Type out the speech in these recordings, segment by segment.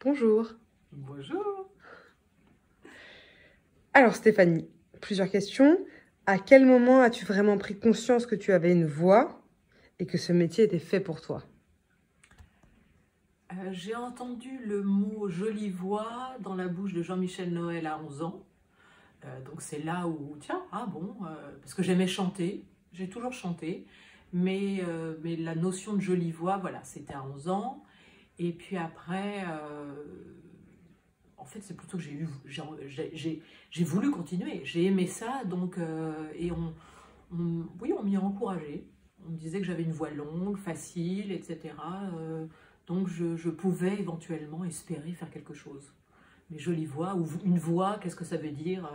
Bonjour. Bonjour. Alors Stéphanie, plusieurs questions. À quel moment as-tu vraiment pris conscience que tu avais une voix et que ce métier était fait pour toi? J'ai entendu le mot jolie voix dans la bouche de Jean-Michel Noël à 11 ans. Donc c'est là où, tiens, ah bon, parce que j'aimais chanter, j'ai toujours chanté, mais la notion de jolie voix, voilà, c'était à 11 ans. Et puis après, en fait, c'est plutôt que j'ai voulu continuer, j'ai aimé ça, donc, et oui, on m'y a encouragé. On me disait que j'avais une voix longue, facile, etc. Donc je pouvais éventuellement espérer faire quelque chose. Mais jolie voix, ou une voix, qu'est-ce que ça veut dire?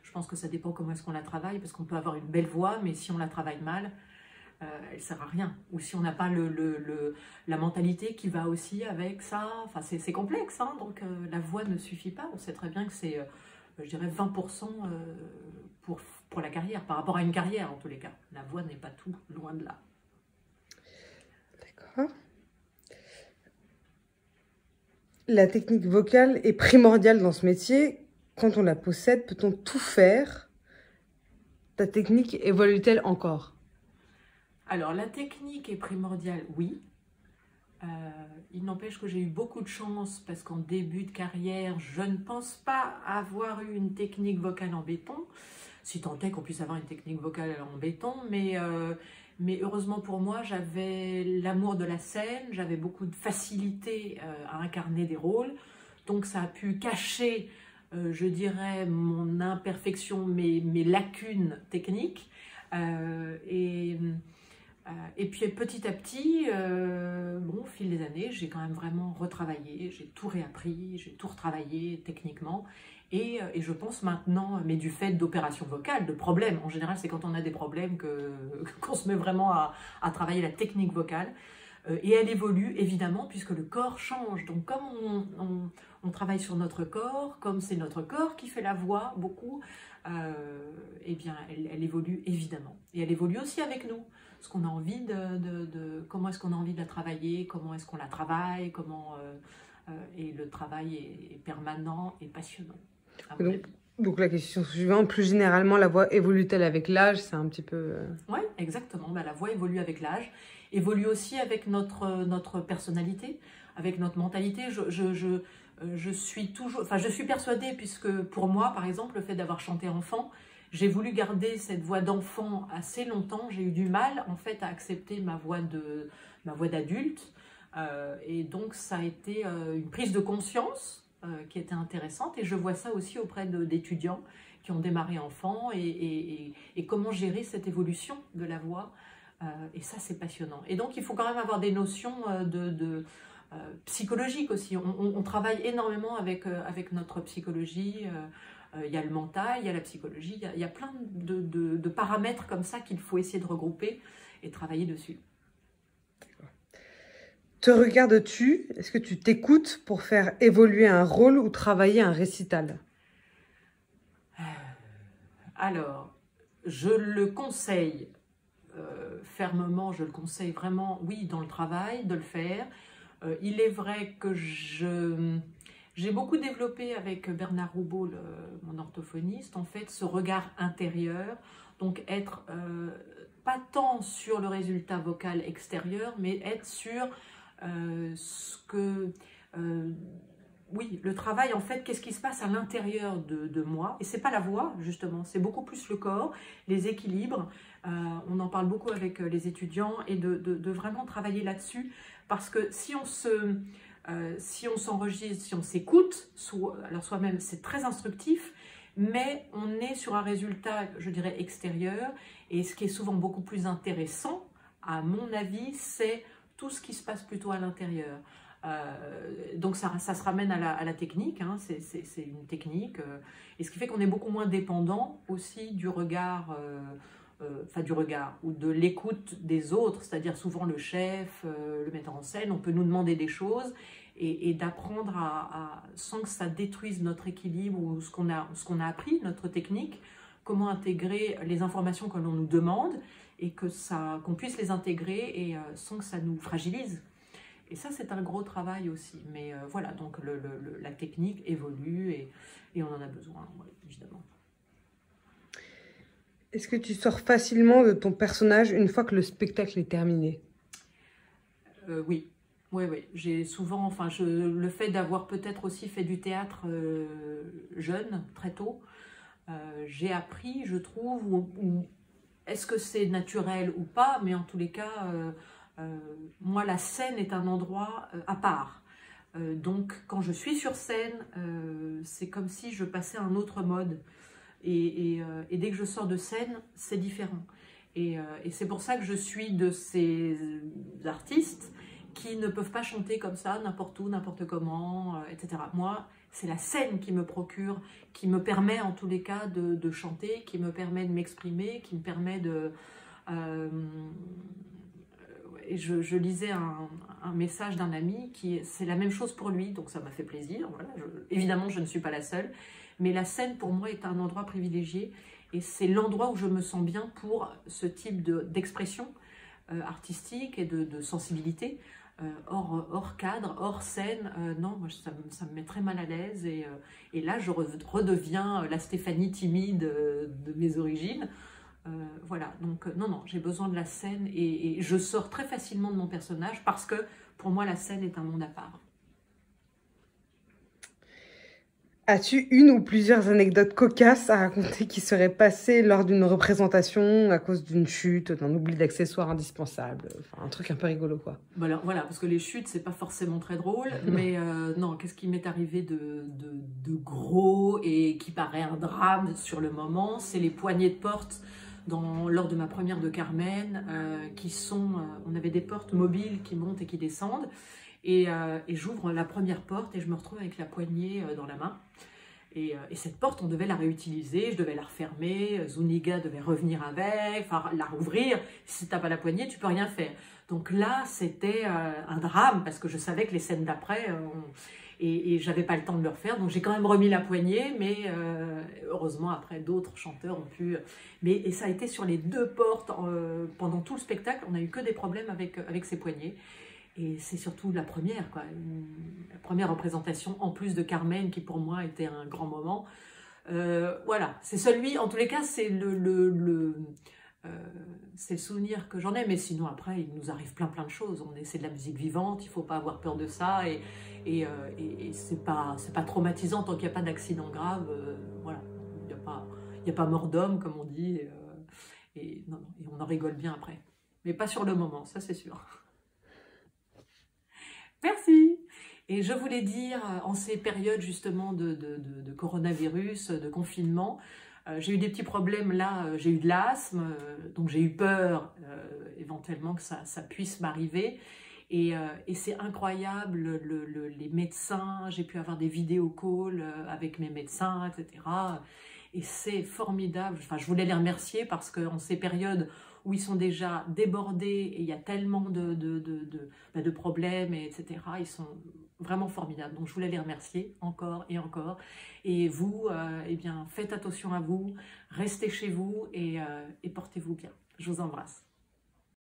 Je pense que ça dépend comment est-ce qu'on la travaille, parce qu'on peut avoir une belle voix, mais si on la travaille mal, elle ne sert à rien. Ou si on n'a pas la mentalité qui va aussi avec ça, enfin c'est complexe, hein, donc la voix ne suffit pas. On sait très bien que c'est, je dirais, 20% pour la carrière, par rapport à une carrière en tous les cas. La voix n'est pas tout, loin de là. D'accord. La technique vocale est primordiale dans ce métier. Quand on la possède, peut-on tout faire? Ta technique évolue-t-elle encore? Alors la technique est primordiale, oui. Il n'empêche que j'ai eu beaucoup de chance parce qu'en début de carrière, je ne pense pas avoir eu une technique vocale en béton, si tant est qu'on puisse avoir une technique vocale en béton, mais heureusement pour moi, j'avais l'amour de la scène, j'avais beaucoup de facilité à incarner des rôles, donc ça a pu cacher, je dirais, mon imperfection, mes lacunes techniques, et puis petit à petit, bon, au fil des années, j'ai quand même vraiment retravaillé, j'ai tout réappris, j'ai tout retravaillé techniquement. Et je pense maintenant, mais du fait d'opérations vocales, de problèmes, en général c'est quand on a des problèmes qu'on se met vraiment à travailler la technique vocale. Et elle évolue évidemment puisque le corps change. Donc comme on travaille sur notre corps, comme c'est notre corps qui fait la voix beaucoup, eh bien elle évolue évidemment. Et elle évolue aussi avec nous. Ce qu'on a envie comment est-ce qu'on a envie de la travailler, comment est-ce qu'on la travaille, et le travail est permanent et passionnant. Donc la question suivante, plus généralement, la voix évolue-t-elle avec l'âge? C'est un petit peu... Oui, exactement. Ben, la voix évolue avec l'âge, évolue aussi avec notre personnalité, avec notre mentalité. Je suis toujours, enfin, je suis persuadée, puisque pour moi, par exemple, le fait d'avoir chanté enfant, j'ai voulu garder cette voix d'enfant assez longtemps. J'ai eu du mal, en fait, à accepter ma voix d'adulte. Et donc, ça a été une prise de conscience qui était intéressante. Et je vois ça aussi auprès d'étudiants qui ont démarré enfant et comment gérer cette évolution de la voix. Et ça, c'est passionnant. Et donc, il faut quand même avoir des notions psychologiques aussi. On travaille énormément avec notre psychologie. Il y a le mental, il y a la psychologie, il y a plein de paramètres comme ça qu'il faut essayer de regrouper et travailler dessus. Te regardes-tu? Est-ce que tu t'écoutes pour faire évoluer un rôle ou travailler un récital? Alors, je le conseille fermement, je le conseille vraiment, oui, dans le travail, de le faire. Il est vrai que j'ai beaucoup développé avec Bernard Roubaud, mon orthophoniste, en fait, ce regard intérieur, donc être pas tant sur le résultat vocal extérieur, mais être sur ce que... oui, le travail, en fait, qu'est-ce qui se passe à l'intérieur de moi? Et c'est pas la voix, justement, c'est beaucoup plus le corps, les équilibres. On en parle beaucoup avec les étudiants et de vraiment travailler là-dessus. Parce que si on s'enregistre, si on s'écoute, alors soi-même, c'est très instructif, mais on est sur un résultat, je dirais, extérieur. Et ce qui est souvent beaucoup plus intéressant, à mon avis, c'est tout ce qui se passe plutôt à l'intérieur. Donc ça se ramène à la technique, hein, c'est une technique, et ce qui fait qu'on est beaucoup moins dépendant aussi du regard, enfin du regard ou de l'écoute des autres, c'est-à-dire souvent le chef, le metteur en scène, on peut nous demander des choses et d'apprendre sans que ça détruise notre équilibre ou ce qu'on a appris, notre technique, comment intégrer les informations que l'on nous demande et qu'on puisse les intégrer et sans que ça nous fragilise. Et ça, c'est un gros travail aussi. Mais voilà, donc la technique évolue et on en a besoin, ouais, évidemment. Est-ce que tu sors facilement de ton personnage une fois que le spectacle est terminé? Oui. Oui, oui. J'ai souvent, enfin, le fait d'avoir peut-être aussi fait du théâtre jeune, très tôt, j'ai appris, je trouve, ou est-ce que c'est naturel ou pas, mais en tous les cas, moi, la scène est un endroit à part. Donc, quand je suis sur scène, c'est comme si je passais à un autre mode. Et dès que je sors de scène, c'est différent. Et c'est pour ça que je suis de ces artistes qui ne peuvent pas chanter comme ça, n'importe où, n'importe comment, etc. Moi, c'est la scène qui me procure, qui me permet en tous les cas de chanter, qui me permet de m'exprimer, qui me permet de... et je lisais un message d'un ami c'est la même chose pour lui, donc ça m'a fait plaisir. Voilà, évidemment, je ne suis pas la seule, mais la scène pour moi est un endroit privilégié et c'est l'endroit où je me sens bien pour ce type d'expression artistique et de sensibilité. Hors cadre, hors scène, non, moi, ça me met très mal à l'aise et là je redeviens la Stéphanie timide de mes origines. Voilà, donc non, j'ai besoin de la scène et je sors très facilement de mon personnage parce que pour moi la scène est un monde à part. As-tu une ou plusieurs anecdotes cocasses à raconter qui seraient passées lors d'une représentation à cause d'une chute, d'un oubli d'accessoires indispensables? Enfin, un truc un peu rigolo, quoi. Voilà, parce que les chutes, c'est pas forcément très drôle, mais non, qu'est-ce qui m'est arrivé de gros et qui paraît un drame sur le moment, c'est les poignées de porte lors de ma première de Carmen, on avait des portes mobiles qui montent et qui descendent, et j'ouvre la première porte et je me retrouve avec la poignée dans la main. Et cette porte, on devait la réutiliser, je devais la refermer, Zuniga devait revenir avec, enfin la rouvrir. Si tu n'as pas la poignée, tu peux rien faire. Donc là, c'était un drame parce que je savais que les scènes d'après, et j'avais pas le temps de le refaire. Donc j'ai quand même remis la poignée, mais heureusement après d'autres chanteurs ont pu. Et ça a été sur les deux portes pendant tout le spectacle. On n'a eu que des problèmes avec ces poignées. Et c'est surtout la première, quoi. La première représentation, en plus de Carmen, qui pour moi était un grand moment. Voilà, c'est celui, en tous les cas, c'est c'est le souvenir que j'en ai, mais sinon après, il nous arrive plein de choses. C'est de la musique vivante, il ne faut pas avoir peur de ça, et c'est pas traumatisant tant qu'il n'y a pas d'accident grave. Voilà, il n'y a pas mort d'homme, comme on dit, et on en rigole bien après. Mais pas sur le moment, ça c'est sûr. Merci. Et je voulais dire, en ces périodes justement de coronavirus, de confinement, j'ai eu des petles problèmes là, j'ai eu de l'asthme, donc j'ai eu peur éventuellement que ça puisse m'arriver. Et c'est incroyable, les médecins, j'ai pu avoir des vidéo calls avec mes médecins, etc. Et c'est formidable, enfin je voulais les remercier parce qu'en ces périodes où ils sont déjà débordés et il y a tellement de problèmes, etc. Ils sont vraiment formidables. Donc, je voulais les remercier encore et encore. Et vous, eh bien, faites attention à vous, restez chez vous et portez-vous bien. Je vous embrasse.